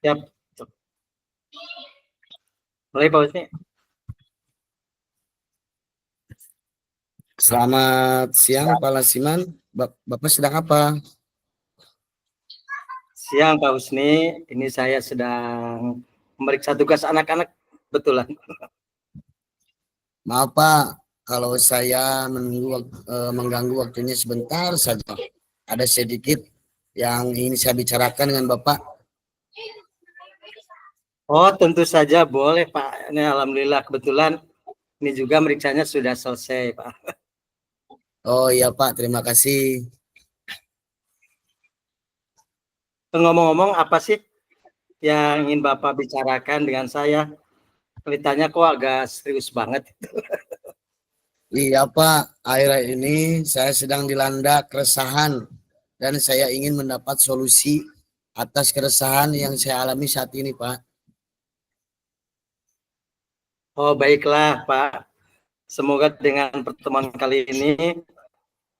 Ya, boleh Pak Husni. Selamat siang Pak Lasiman. Bapak sedang apa? Siang Pak Husni, ini saya sedang memeriksa tugas anak-anak betulan. Maaf Pak, kalau saya mengganggu waktunya sebentar saja. Ada sedikit yang ingin saya bicarakan dengan Bapak. Oh, tentu saja boleh Pak. Ini alhamdulillah kebetulan ini juga meriksanya sudah selesai Pak. Oh iya Pak, terima kasih. Ngomong-ngomong, apa sih yang ingin Bapak bicarakan dengan saya? Kelihatannya kok agak serius banget. Iya Pak, akhir-akhir ini saya sedang dilanda keresahan dan saya ingin mendapat solusi atas keresahan yang saya alami saat ini Pak. Oh, baiklah Pak. Semoga dengan pertemuan kali ini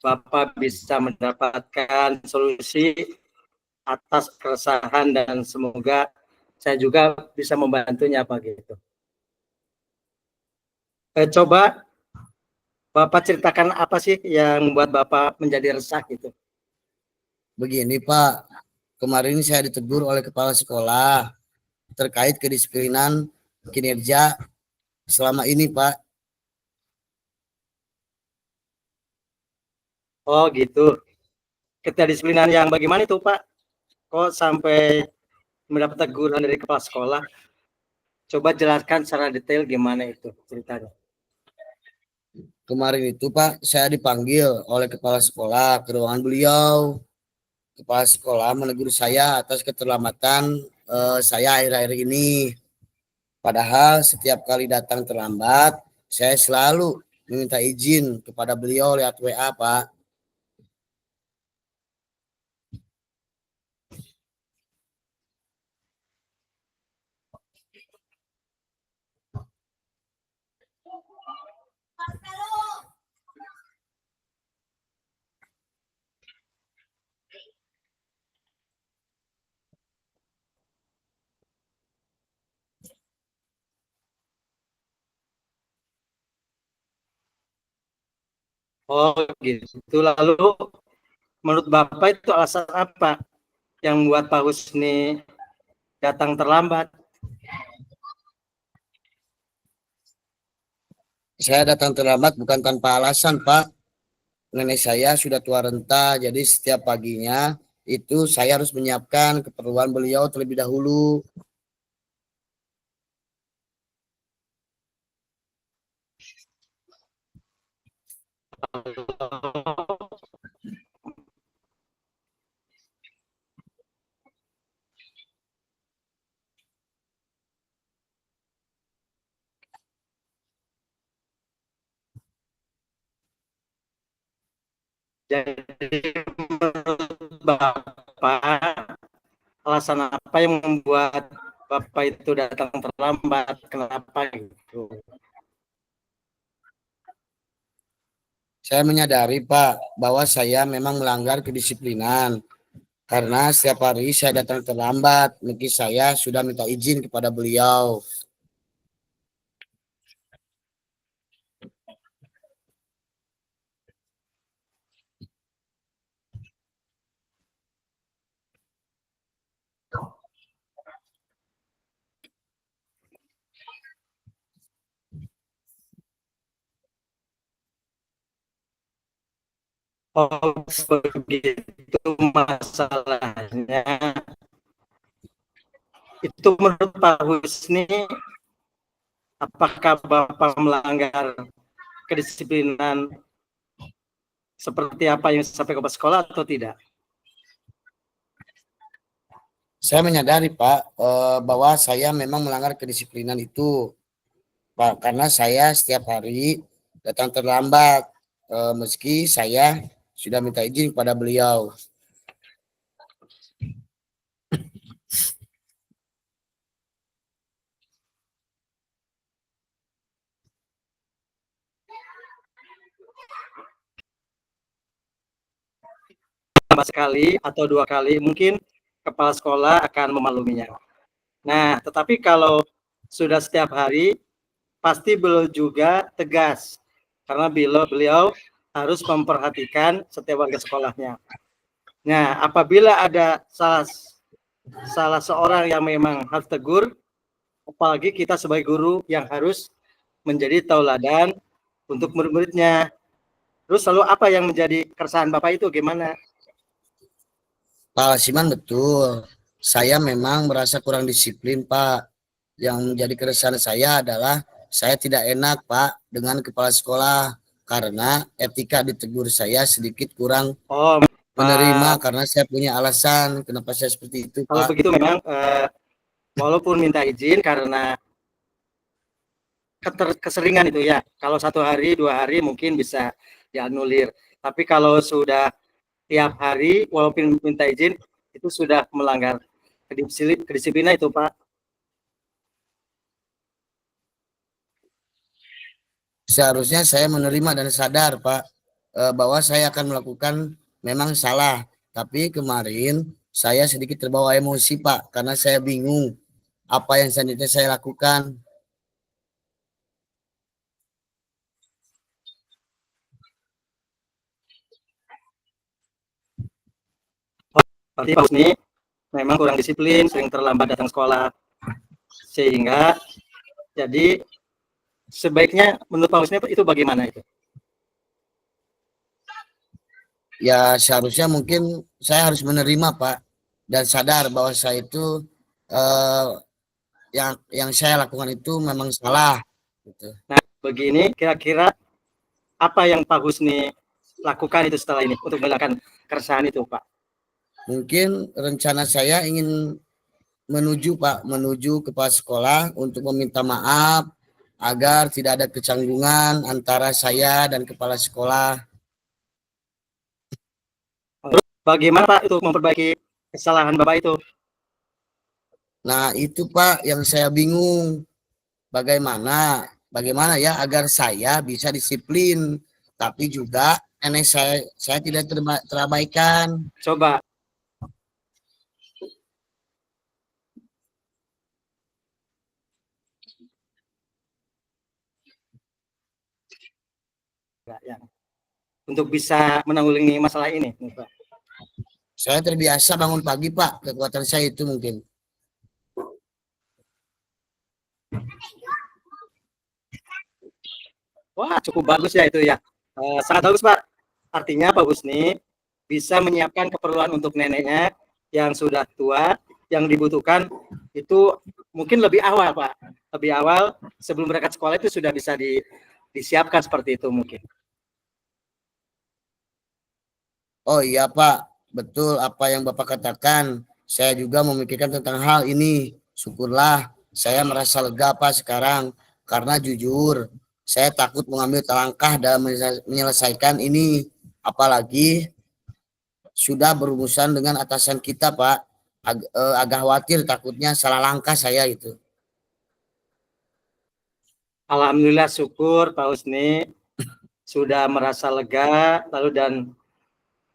Bapak bisa mendapatkan solusi atas keresahan dan semoga saya juga bisa membantunya Pak gitu. Coba Bapak ceritakan apa sih yang membuat Bapak menjadi resah gitu? Begini Pak, kemarin saya ditegur oleh kepala sekolah terkait kedisiplinan kinerja selama ini Pak. Oh gitu. Kedisiplinan yang bagaimana itu Pak? Kok sampai mendapat teguran dari kepala sekolah? Coba jelaskan secara detail gimana itu ceritanya. Kemarin itu Pak, saya dipanggil oleh kepala sekolah ke ruangan beliau. Kepala sekolah menegur saya atas keterlambatan saya akhir-akhir ini. Padahal setiap kali datang terlambat, saya selalu meminta izin kepada beliau lewat WA Pak. Oh gitu. Lalu menurut Bapak itu alasan apa yang membuat Pak Husni datang terlambat? Saya datang terlambat bukan tanpa alasan Pak. Nenek saya sudah tua renta, jadi setiap paginya itu saya harus menyiapkan keperluan beliau terlebih dahulu. Jadi menurut Bapak, alasan apa yang membuat Bapak itu datang terlambat? Kenapa gitu? Saya menyadari Pak bahwa saya memang melanggar kedisiplinan karena setiap hari saya datang terlambat meski saya sudah minta izin kepada beliau. Oh begitu masalahnya. Itu menurut Pak Husni, apakah Bapak melanggar kedisiplinan seperti apa yang disampaikan ke sekolah atau tidak? Saya menyadari Pak bahwa saya memang melanggar kedisiplinan itu Pak karena saya setiap hari datang terlambat meski saya sudah minta izin kepada beliau. Tambah sekali atau dua kali, mungkin kepala sekolah akan memakluminya. Nah, tetapi kalau sudah setiap hari, pasti beliau juga tegas. Karena beliau harus memperhatikan setiap warga sekolahnya. Nah, apabila ada salah seorang yang memang harus tegur, apalagi kita sebagai guru yang harus menjadi tauladan untuk murid-muridnya. Terus lalu apa yang menjadi keresahan Bapak itu gimana? Pak Siman, betul. Saya memang merasa kurang disiplin, Pak. Yang menjadi keresahan saya adalah saya tidak enak, Pak, dengan kepala sekolah karena etika ditegur saya sedikit kurang Oh, menerima Pak, karena saya punya alasan kenapa saya seperti itu, kalau Pak. begitu memang walaupun minta izin karena keseringan itu ya. Kalau 1 hari, 2 hari mungkin bisa dianulir. Tapi kalau sudah tiap hari, walaupun minta izin, itu sudah melanggar kedisiplinan itu, Pak. Seharusnya saya menerima dan sadar, Pak, bahwa saya akan melakukan memang salah. Tapi kemarin saya sedikit terbawa emosi, Pak, karena saya bingung apa yang selanjutnya saya lakukan. Berarti Pak Husni memang kurang disiplin, sering terlambat datang sekolah. Sehingga jadi sebaiknya menurut Pak Husni itu bagaimana itu? Ya seharusnya mungkin saya harus menerima, Pak, dan sadar bahwa saya itu eh, yang saya lakukan itu memang salah gitu. Nah, begini kira-kira apa yang Pak Husni lakukan itu setelah ini untuk menghilangkan keresahan itu, Pak? Mungkin rencana saya ingin menuju kepala sekolah untuk meminta maaf agar tidak ada kecanggungan antara saya dan kepala sekolah. Terus bagaimana Pak itu memperbaiki kesalahan Bapak itu? Nah, itu Pak yang saya bingung. Bagaimana bagaimana ya agar saya bisa disiplin tapi juga saya tidak terabaikan. Coba ya, untuk bisa menanggulangi masalah ini, Pak. Saya terbiasa bangun pagi, Pak. Kekuatan saya itu mungkin. Wah, cukup bagus ya itu ya. Sangat bagus, Pak. Artinya Pak Husni bisa menyiapkan keperluan untuk neneknya yang sudah tua, yang dibutuhkan itu mungkin lebih awal, Pak. Lebih awal sebelum berangkat sekolah itu sudah bisa disiapkan seperti itu mungkin. Oh iya, Pak. Betul apa yang Bapak katakan. Saya juga memikirkan tentang hal ini. Syukurlah saya merasa lega, Pak, sekarang. Karena jujur, saya takut mengambil langkah dalam menyelesaikan ini. Apalagi sudah berurusan dengan atasan kita, Pak. Agak khawatir takutnya salah langkah saya itu. Alhamdulillah syukur Pak Husni sudah merasa lega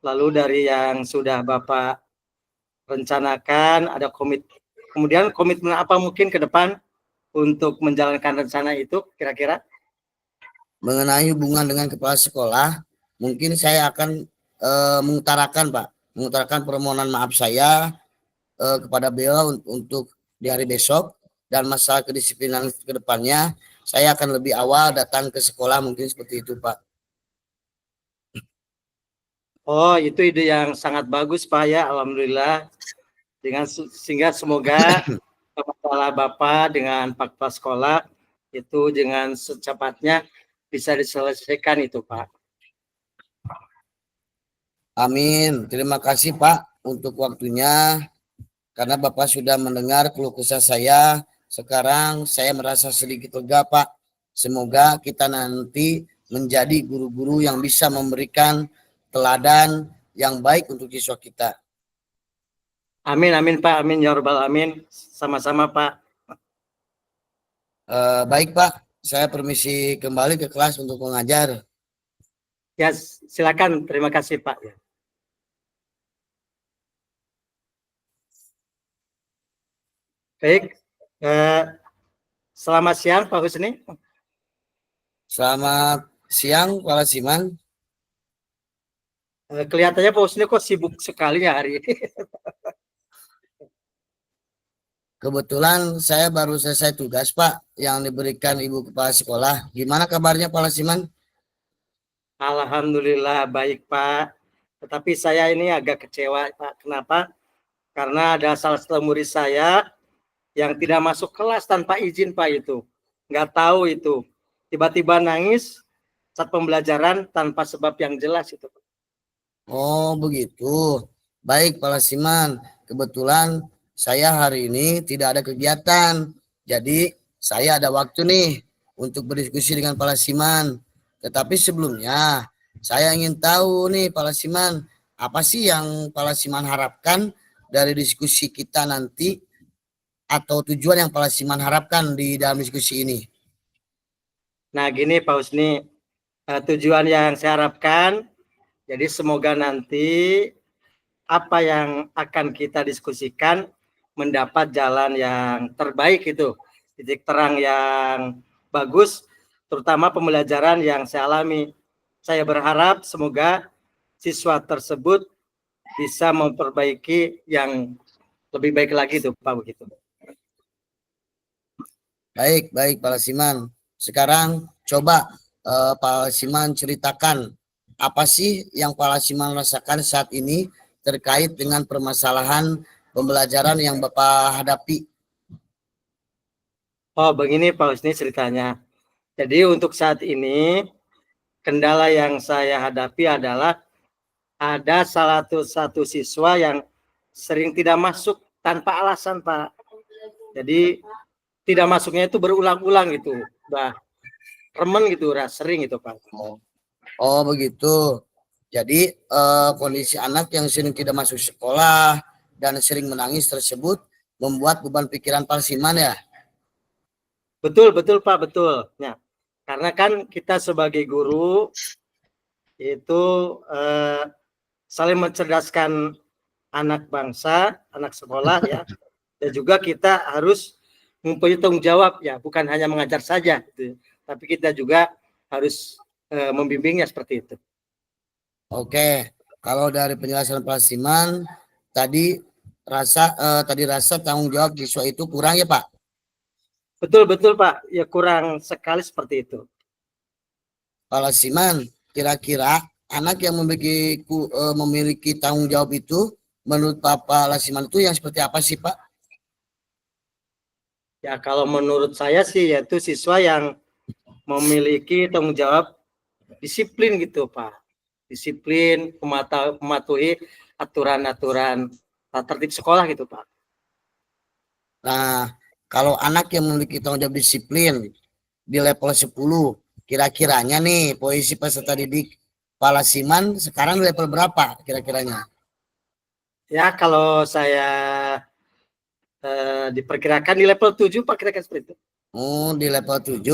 lalu dari yang sudah Bapak rencanakan ada kemudian komitmen apa mungkin ke depan untuk menjalankan rencana itu kira-kira? Mengenai hubungan dengan kepala sekolah, mungkin saya akan mengutarakan, Pak, mengutarakan permohonan maaf saya kepada beliau untuk di hari besok dan masalah kedisiplinan ke depannya saya akan lebih awal datang ke sekolah mungkin seperti itu, Pak. Oh, itu ide yang sangat bagus Pak ya, alhamdulillah. Sehingga semoga masalah Bapak dengan Pak Kepala Sekolah itu dengan secepatnya bisa diselesaikan itu Pak. Amin. Terima kasih, Pak, untuk waktunya karena Bapak sudah mendengar keluh kesah saya. Sekarang saya merasa sedikit lega, Pak. Semoga kita nanti menjadi guru-guru yang bisa memberikan teladan yang baik untuk siswa kita. Amin, amin Pak, amin ya Rabbal Amin. Sama-sama Pak. Baik, Pak, saya permisi kembali ke kelas untuk mengajar. Ya, silakan. Terima kasih Pak. Baik, selamat siang Pak Husni. Selamat siang, Pak Lasiman. Kelihatannya Pak Husni kok sibuk sekali ya hari ini. Kebetulan saya baru selesai tugas, Pak, yang diberikan Ibu Kepala Sekolah. Gimana kabarnya, Pak Lasiman? Alhamdulillah baik Pak. Tetapi saya ini agak kecewa Pak. Kenapa? Karena ada salah satu murid saya yang tidak masuk kelas tanpa izin Pak itu. Nggak tahu itu. Tiba-tiba nangis saat pembelajaran tanpa sebab yang jelas itu. Oh, begitu. Baik, Pak Lasiman. Kebetulan saya hari ini tidak ada kegiatan. Jadi, saya ada waktu nih untuk berdiskusi dengan Pak Lasiman. Tetapi sebelumnya, saya ingin tahu nih, Pak Lasiman, apa sih yang Pak Lasiman harapkan dari diskusi kita nanti atau tujuan yang Pak Lasiman harapkan di dalam diskusi ini? Nah gini Pak Husni, tujuan yang saya harapkan, jadi semoga nanti apa yang akan kita diskusikan mendapat jalan yang terbaik itu, titik terang yang bagus, terutama pembelajaran yang saya alami. Saya berharap semoga siswa tersebut bisa memperbaiki yang lebih baik lagi itu Pak begitu. Baik, baik Pak Lasiman. Sekarang coba Pak Lasiman ceritakan apa sih yang Pak Lasiman rasakan saat ini terkait dengan permasalahan pembelajaran yang Bapak hadapi. Oh begini Pak Husni ceritanya. Jadi untuk saat ini kendala yang saya hadapi adalah ada salah satu siswa yang sering tidak masuk tanpa alasan Pak. Jadi tidak masuknya itu berulang-ulang gitu. Udah remen gitu, udah sering gitu Pak. Oh begitu. Jadi kondisi anak yang sering tidak masuk sekolah dan sering menangis tersebut membuat beban pikiran Pak Lasiman ya. Betul, betul Pak, betul. Nah, karena kan kita sebagai guru itu saling mencerdaskan anak bangsa, anak sekolah ya. Dan juga kita harus mempunyai tanggung jawab ya, bukan hanya mengajar saja gitu. Tapi kita juga harus membimbingnya seperti itu. Oke, kalau dari penjelasan Pak Lasiman tadi rasa tanggung jawab siswa itu kurang ya Pak. Betul betul Pak, ya kurang sekali seperti itu. Pak Lasiman, kira-kira anak yang memiliki tanggung jawab itu menurut Pak Lasiman itu yang seperti apa sih Pak? Ya kalau menurut saya sih yaitu siswa yang memiliki tanggung jawab disiplin gitu Pak. Disiplin, mematuhi aturan-aturan tertib sekolah gitu Pak. Nah, kalau anak yang memiliki tanggung jawab disiplin di level 10, kira-kiranya nih posisi peserta didik Pak Lasiman sekarang di level berapa kira-kiranya? Ya kalau saya diperkirakan di level 7 Pak, kira-kira seperti itu. Oh, di level 7.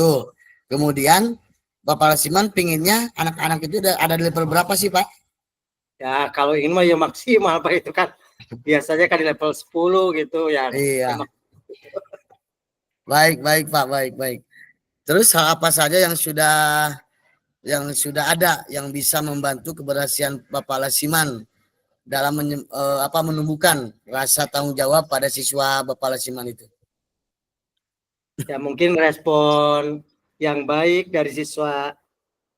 Kemudian Bapak Lasiman pinginnya anak-anak itu ada di level berapa sih Pak? Ya kalau ingin mah ya maksimal Pak, itu kan biasanya kan di level 10 gitu ya. Iya. Baik, baik Pak, baik, baik. Terus hal apa saja yang sudah ada yang bisa membantu keberhasilan Bapak Lasiman dalam menumbuhkan rasa tanggung jawab pada siswa Bapak Lasiman itu? Ya mungkin respon yang baik dari siswa,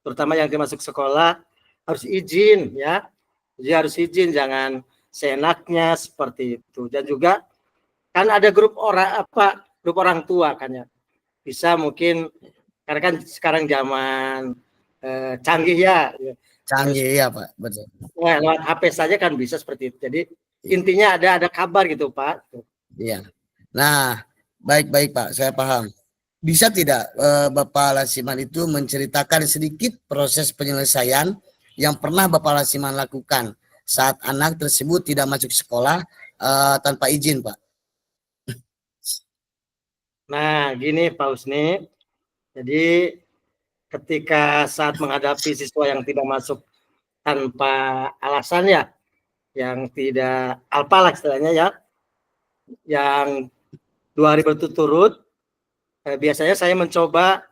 terutama yang masuk sekolah, harus izin ya. Jadi harus izin, jangan seenaknya seperti itu. Dan juga kan ada grup orang tua kan ya. Bisa mungkin karena kan sekarang zaman canggih ya. Canggih ya Pak, betul. Lewat HP saja kan bisa seperti itu. Jadi intinya ada kabar gitu Pak. Iya. Nah, baik-baik Pak, saya paham. Bisa tidak Bapak Lasiman itu menceritakan sedikit proses penyelesaian yang pernah Bapak Lasiman lakukan saat anak tersebut tidak masuk sekolah tanpa izin, Pak? Nah, gini Pak Husni. Jadi ketika saat menghadapi siswa yang tidak masuk tanpa alasan ya, yang tidak alpa lah istilahnya ya, yang 2 hari berturut-turut, biasanya saya mencoba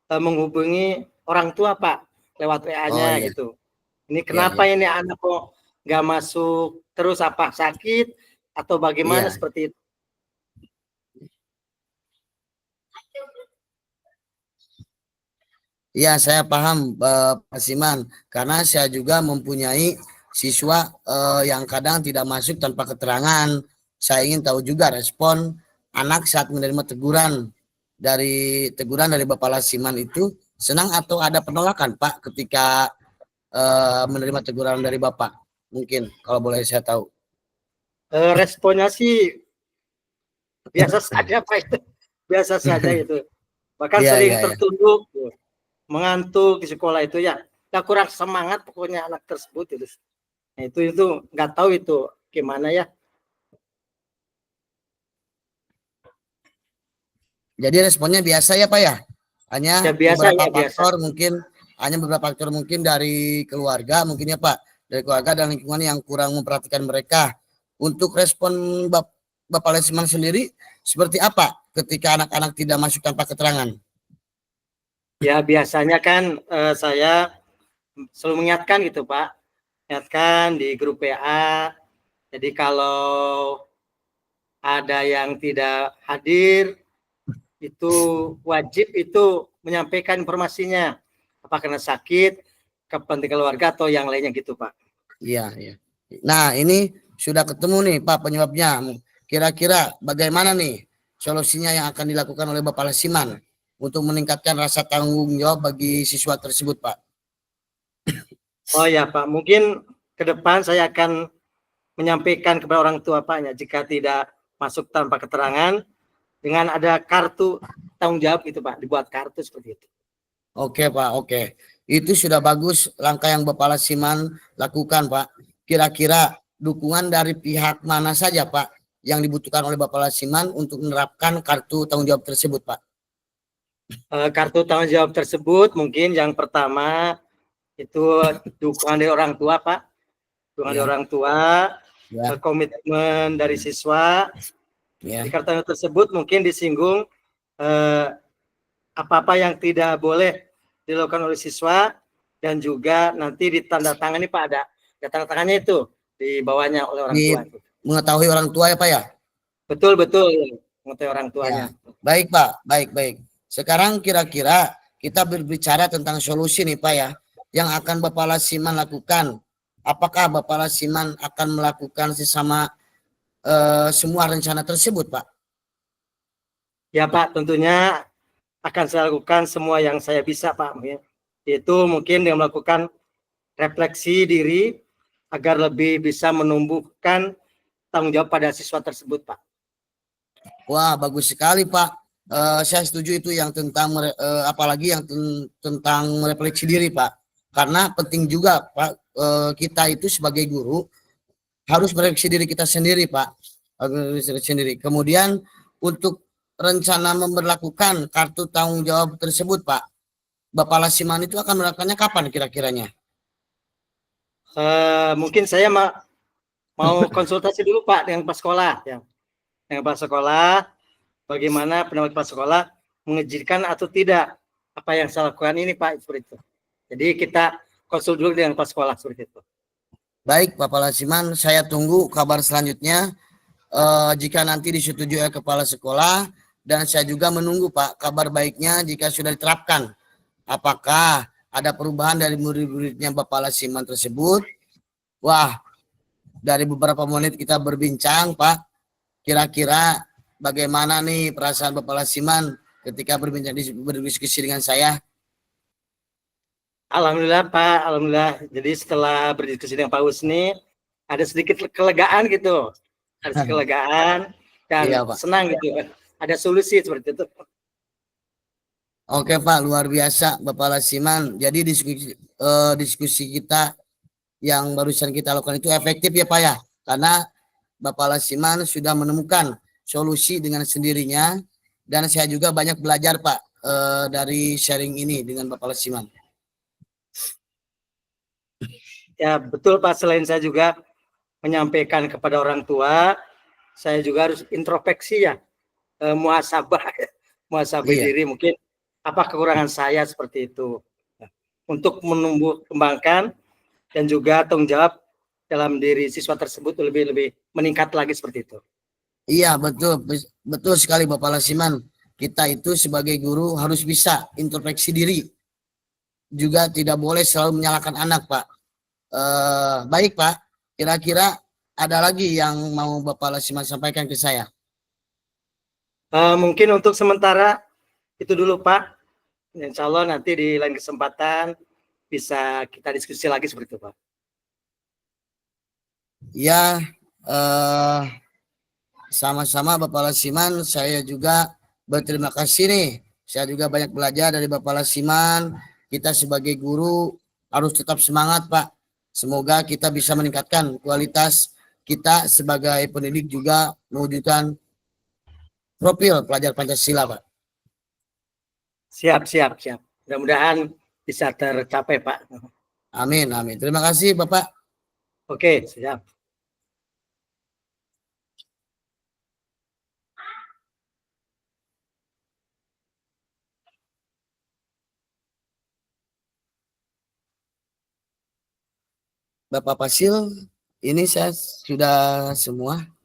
menghubungi orang tua Pak lewat Oh WA-nya iya, gitu. Ini iya, kenapa iya, ini anak kok nggak masuk terus, apa sakit atau bagaimana iya. seperti itu. Iya, saya paham, Pak Siman, karena saya juga mempunyai siswa yang kadang tidak masuk tanpa keterangan. Saya ingin tahu juga respon anak saat menerima teguran dari Bapak Lasiman itu senang atau ada penolakan, Pak, ketika menerima teguran dari Bapak. Mungkin kalau boleh saya tahu. Responnya sih biasa saja Pak itu, biasa saja itu. Bahkan Iya, sering iya, iya. tertunduk, mengantuk di sekolah itu ya. Nggak kurang semangat pokoknya anak tersebut itu. Nah, itu nggak tahu itu gimana ya. Jadi responnya biasa ya, Pak ya? Ya biasa Beberapa ya biasa. faktor mungkin hanya beberapa faktor mungkin dari keluarga mungkin ya Pak, dari keluarga dan lingkungan yang kurang memperhatikan mereka. Untuk respon Bapak Lesman sendiri seperti apa ketika anak-anak tidak masuk tanpa keterangan? Ya biasanya kan saya selalu mengingatkan gitu Pak, ingatkan di grup WA. Jadi kalau ada yang tidak hadir, itu wajib itu menyampaikan informasinya. Apa karena sakit, kepentingan keluarga atau yang lainnya gitu Pak. Iya, iya. Nah, ini sudah ketemu nih Pak penyebabnya. Kira-kira bagaimana nih solusinya yang akan dilakukan oleh Bapak Lesiman untuk meningkatkan rasa tanggung jawab bagi siswa tersebut, Pak? Oh ya Pak, mungkin ke depan saya akan menyampaikan kepada orang tua Pak ya, jika tidak masuk tanpa keterangan, dengan ada kartu tanggung jawab gitu Pak, dibuat kartu seperti itu. Oke Pak, oke. Itu sudah bagus langkah yang Bapak Lasiman lakukan Pak. Kira-kira dukungan dari pihak mana saja Pak yang dibutuhkan oleh Bapak Lasiman untuk menerapkan kartu tanggung jawab tersebut Pak? Kartu tanggung jawab tersebut mungkin yang pertama itu dukungan dari orang tua Pak, dukungan dari Ya, orang tua, ya, komitmen dari siswa. Di ya. kartu tersebut mungkin disinggung apa-apa yang tidak boleh dilakukan oleh siswa, dan juga nanti ditandatangani Pak, ada tanda tangannya itu di bawahnya oleh orang Di tua. mengetahui orang tua ya Pak ya? Betul betul, mengetahui orang Ya. tuanya. Baik Pak, baik, baik. Sekarang kira-kira kita berbicara tentang solusi nih Pak ya, yang akan Bapak Lasiman lakukan. Apakah Bapak Lasiman akan melakukan sesama semua rencana tersebut, Pak? Ya Pak, tentunya akan saya lakukan semua yang saya bisa Pak. Itu mungkin dengan melakukan refleksi diri agar lebih bisa menumbuhkan tanggung jawab pada siswa tersebut Pak. Wah, bagus sekali, Pak. Saya setuju itu yang tentang apalagi yang tentang merefleksi diri, Pak. Karena penting juga, Pak, kita itu sebagai guru harus merefleksi diri kita sendiri, Pak. Harus sendiri. Kemudian untuk rencana memberlakukan kartu tanggung jawab tersebut, Pak, Bapak Lasiman itu akan melakukannya kapan kira-kiranya? Mungkin saya mau konsultasi dulu Pak dengan Pak Sekolah ya. Dengan Pak Sekolah, bagaimana pendapat Pak Sekolah mengizinkan atau tidak apa yang saya lakukan ini Pak, seperti itu. Jadi kita konsul dulu dengan Pak Sekolah seperti itu. Baik, Bapak Lasiman, saya tunggu kabar selanjutnya. Jika nanti disetujui oleh kepala sekolah, dan saya juga menunggu Pak kabar baiknya jika sudah diterapkan. Apakah ada perubahan dari murid-muridnya Bapak Lasiman tersebut? Wah, dari beberapa menit kita berbincang Pak, kira-kira bagaimana nih perasaan Bapak Lasiman ketika berdiskusi dengan saya? Alhamdulillah Pak, alhamdulillah. Jadi setelah berdiskusi dengan Pak Husni, ada sedikit kelegaan gitu, ada sedikit kelegaan Iya dan Pak. senang gitu kan. Ada solusi seperti itu. Oke Pak, luar biasa Bapak Lasiman. Jadi diskusi kita yang barusan kita lakukan itu efektif ya Pak ya. Karena Bapak Lasiman sudah menemukan solusi dengan sendirinya, dan saya juga banyak belajar Pak dari sharing ini dengan Bapak Lasiman. Ya betul Pak, selain saya juga menyampaikan kepada orang tua, saya juga harus introspeksi ya. muhasabah, muhasabah Iya, diri mungkin apa kekurangan saya seperti itu. Nah, untuk menumbuh kembangkan dan juga tanggung jawab dalam diri siswa tersebut lebih meningkat lagi seperti itu. iya betul, betul sekali Bapak Lasiman. Kita itu sebagai guru harus bisa introspeksi diri, juga tidak boleh selalu menyalahkan anak, Pak. Baik, Pak. Kira-kira ada lagi yang mau Bapak Lasiman sampaikan ke saya? Mungkin untuk sementara itu dulu Pak. Insya Allah nanti di lain kesempatan bisa kita diskusi lagi seperti itu Pak. Ya, eh, sama-sama Bapak Lasiman. Saya juga berterima kasih nih. Saya juga banyak belajar dari Bapak Lasiman. Kita sebagai guru harus tetap semangat, Pak. Semoga kita bisa meningkatkan kualitas kita sebagai pendidik juga mewujudkan profil pelajar Pancasila, Pak. Siap, siap, siap. Mudah-mudahan bisa tercapai Pak. Amin, amin. Terima kasih, Bapak. Oke, siap. Bapak Pasil, ini saya sudah semua.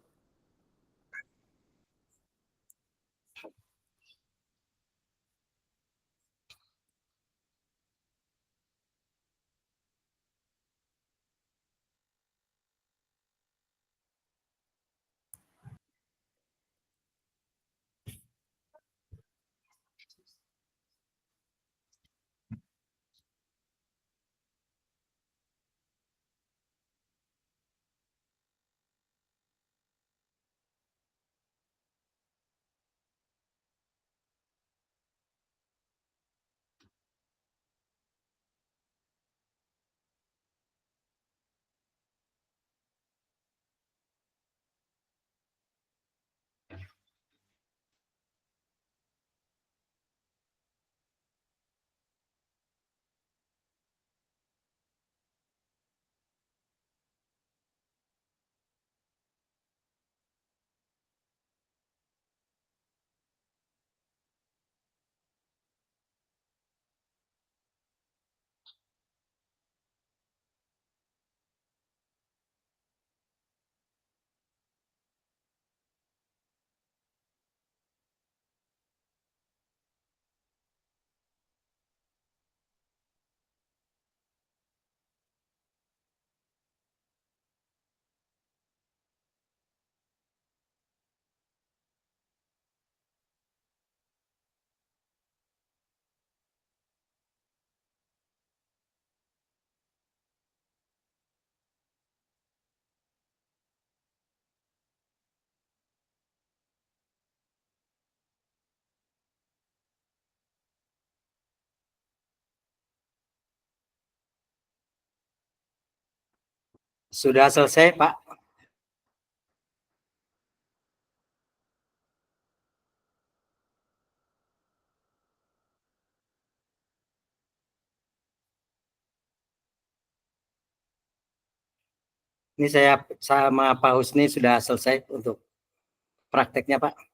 Sudah selesai Pak. Ini saya sama Pak Husni sudah selesai untuk prakteknya Pak.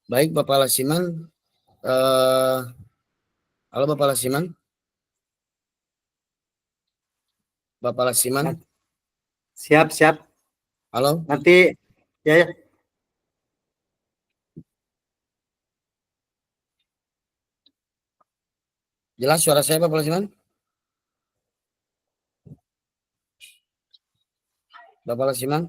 Baik Bapak Lasiman, halo Bapak Lasiman, Bapak Lasiman, Siap, siap. halo. Nanti ya, ya. Jelas suara saya Bapak Lasiman? Bapak Lasiman?